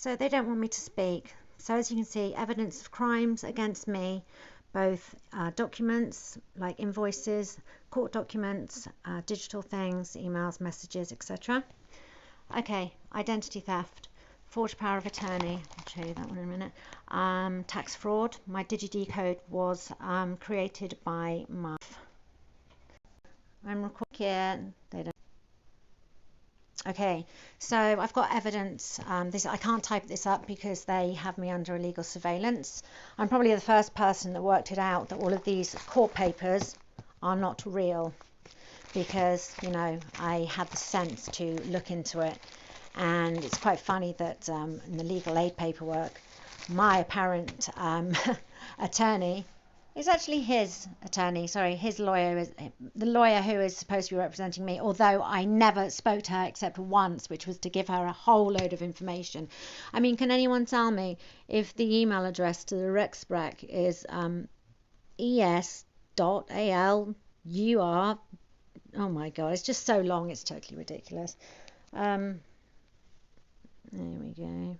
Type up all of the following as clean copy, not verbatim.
So they don't want me to speak. So as you can see, evidence of crimes against me, both documents like invoices, court documents, digital things, emails, messages, etc. Okay, identity theft, forged power of attorney, I'll show you that one in a minute. Tax fraud, my DigiD code was created by my... I'm recording here, they don't... Okay, so I've got evidence. I can't type this up because they have me under illegal surveillance. I'm probably the first person that worked it out that all of these court papers are not real, because, you know, I had the sense to look into it. And it's quite funny that in the legal aid paperwork, my apparent attorney is actually his attorney, sorry, his lawyer, is the lawyer who is supposed to be representing me, although I never spoke to her except once, which was to give her a whole load of information. I mean, can anyone tell me if the email address to the Rexbrec is es.alur? Oh my god, it's just so long, it's totally ridiculous. There we go.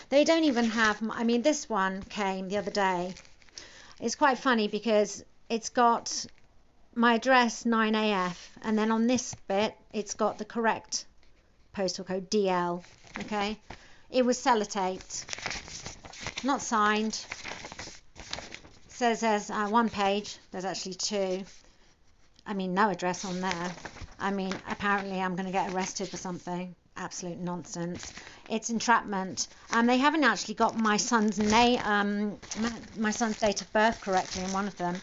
They don't even have, I mean, this one came the other day. It's quite funny because it's got my address 9AF, and then on this bit it's got the correct postal code DL. Okay, it was sellotaped, not signed. It says there's one page, there's actually two. I mean, no address on there. I mean, apparently I'm going to get arrested for something. Absolute nonsense. It's entrapment. They haven't actually got my son's name, my son's date of birth correctly in one of them.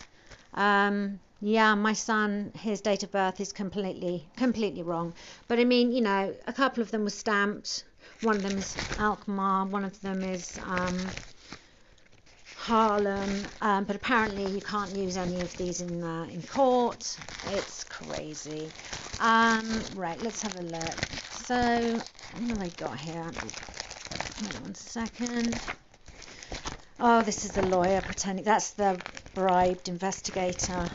Yeah, my son, his date of birth is completely wrong. But I mean, you know, a couple of them were stamped. One of them is Alkmaar. One of them is Harlem. But apparently you can't use any of these in court. It's crazy. Right, let's have a look. So, what have I got here? Wait 1 second. Oh, this is the lawyer pretending. That's the bribed investigator.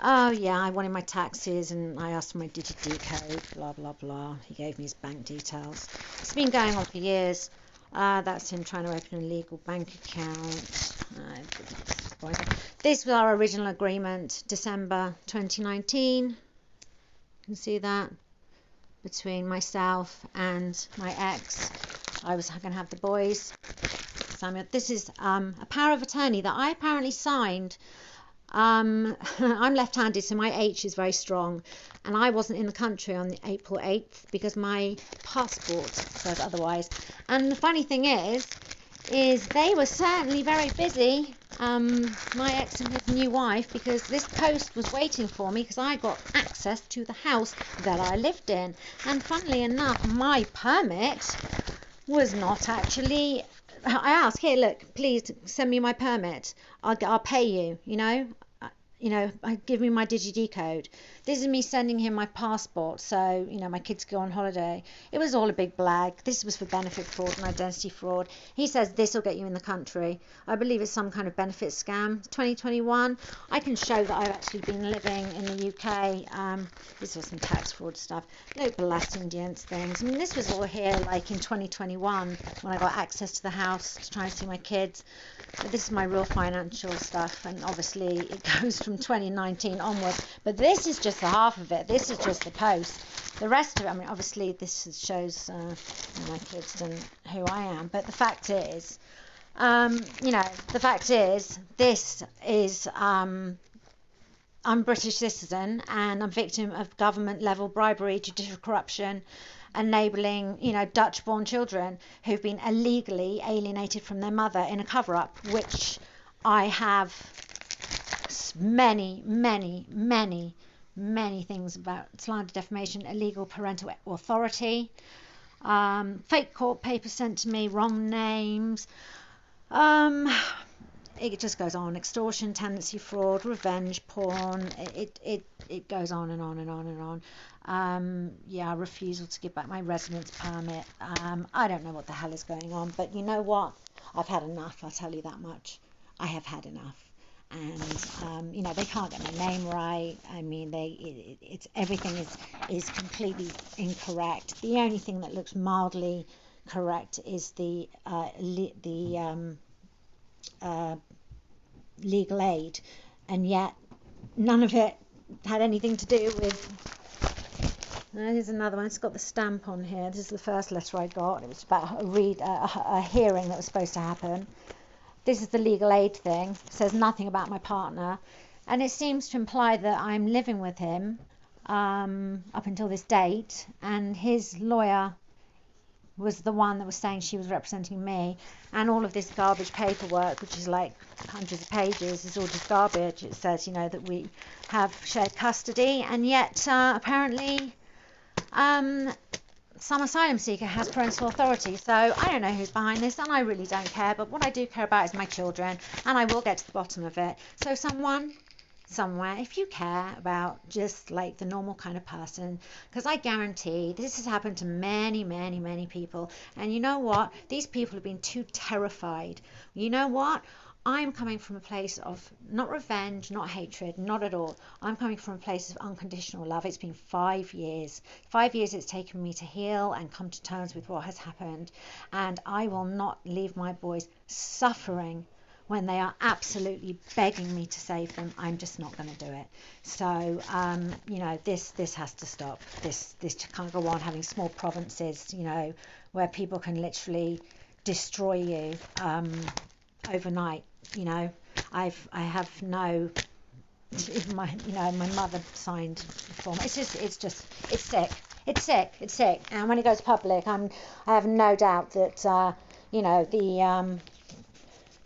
Oh, yeah, I wanted my taxes and I asked for my DigiD code, blah, blah, blah. He gave me his bank details. It's been going on for years. That's him trying to open a legal bank account. This was our original agreement, December 2019. You can see that. Between myself and my ex, I was going to have the boys. Samuel, this is a power of attorney that I apparently signed. I'm left-handed, so my H is very strong, and I wasn't in the country on the April 8th because my passport says otherwise. And the funny thing is they were certainly very busy, my ex and his new wife, because this post was waiting for me because I got access to the house that I lived in. And funnily enough, my permit was not actually... I asked, here, look, please send me my permit. I'll pay you, you know. Give me my DigiD code. This is me sending him my passport, so, you know, my kids go on holiday. It was all a big blag. This was for benefit fraud and identity fraud. He says this will get you in the country. I believe it's some kind of benefit scam. 2021. I can show that I've actually been living in the UK. This was some tax fraud stuff. Local last Indians things. I mean, this was all here like in 2021 when I got access to the house to try and see my kids. But this is my real financial stuff, and obviously it goes from 2019 onwards. But this is just the half of it. This is just the post. The rest of it, I mean, obviously this shows my kids and who I am. But the fact is, this is, I'm a British citizen and I'm victim of government level bribery, judicial corruption, enabling, Dutch-born children who've been illegally alienated from their mother in a cover-up, which I have many things about: slander, defamation, illegal parental authority, fake court papers sent to me, wrong names. It just goes on: extortion, tenancy fraud, revenge porn. It goes on and on and on and on. Refusal to give back my residence permit. I don't know what the hell is going on, but you know what? I've had enough. I'll tell you that much. I have had enough. And they can't get my name right. I mean, everything is completely incorrect. The only thing that looks mildly correct is the legal aid, and yet none of it had anything to do with. Here's another one. It's got the stamp on here. This is the first letter I got. It was about a hearing that was supposed to happen. This is the legal aid thing. It says nothing about my partner, and it seems to imply that I'm living with him up until this date, and his lawyer was the one that was saying she was representing me, and all of this garbage paperwork, which is like hundreds of pages, is all just garbage. It says, that we have shared custody, and yet apparently some asylum seeker has parental authority. So I don't know who's behind this, and I really don't care, but what I do care about is my children, and I will get to the bottom of it. So someone somewhere, if you care about just like the normal kind of person, because I guarantee this has happened to many people, and you know what, these people have been too terrified. You know what, I'm coming from a place of not revenge, not hatred, not at all. I'm coming from a place of unconditional love. It's been 5 years. 5 years it's taken me to heal and come to terms with what has happened, and I will not leave my boys suffering when they are absolutely begging me to save them. I'm just not going to do it. So, this has to stop. This can't go on having small provinces, where people can literally destroy you overnight. I have no. My mother signed form. It's sick. It's sick. And when it goes public, I have no doubt that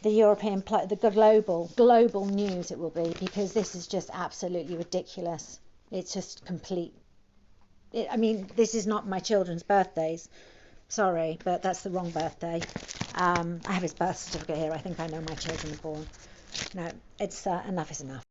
the European, the global news it will be, because this is just absolutely ridiculous. It's just complete. This is not my children's birthdays. Sorry, but that's the wrong birthday. I have his birth certificate here. I think I know my children are born. No, it's enough is enough.